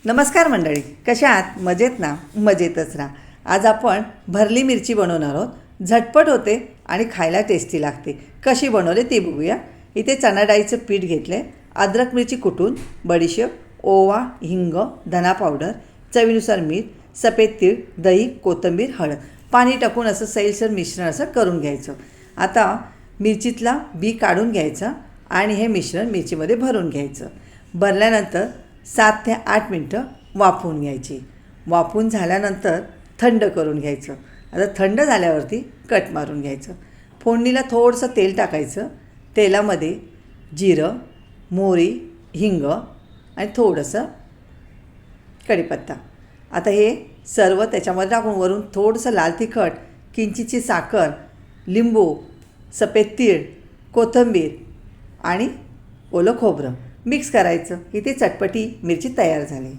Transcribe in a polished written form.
नमस्कार मंडळी, कशा आहात? मजेत ना? मजेतच राहा. आज आपण भरली मिरची बनवणार आहोत. झटपट होते आणि खायला टेस्टी लागते. कशी बनवले ते बघूया. इथे चणा डाळीचं पीठ घेतलं आहे, अद्रक मिरची कुटून, बडीशेप, ओवा, हिंग, धना पावडर, चवीनुसार मीठ, सफेद तीळ, दही, कोथिंबीर, हळद, पाणी टाकून असं सैलसर मिश्रण असं करून घ्यायचं. आता मिरचीतला बी काढून घ्यायचा आणि हे मिश्रण मिरचीमध्ये भरून घ्यायचं. भरल्यानंतर 7 ते 8 मिनटं वाफवून घ्यायची. वाफवून झाल्यानंतर थंड करून घ्यायचं. आता थंड झाल्यावरती कट मारून घ्यायचं. फोडणीला थोडंसं तेल टाकायचं. तेलामध्ये जिरं, मोहरी, हिंग आणि थोडंसं कढीपत्ता. आता हे सर्व त्याच्यामध्ये टाकून वरून थोडंसं लाल तिखट, किंचितची साखर, लिंबू, सफेद तीळ, कोथिंबीर आणि ओलं खोबरं मिक्स करायचं. इथे चटपटी मिरची तयार झाली.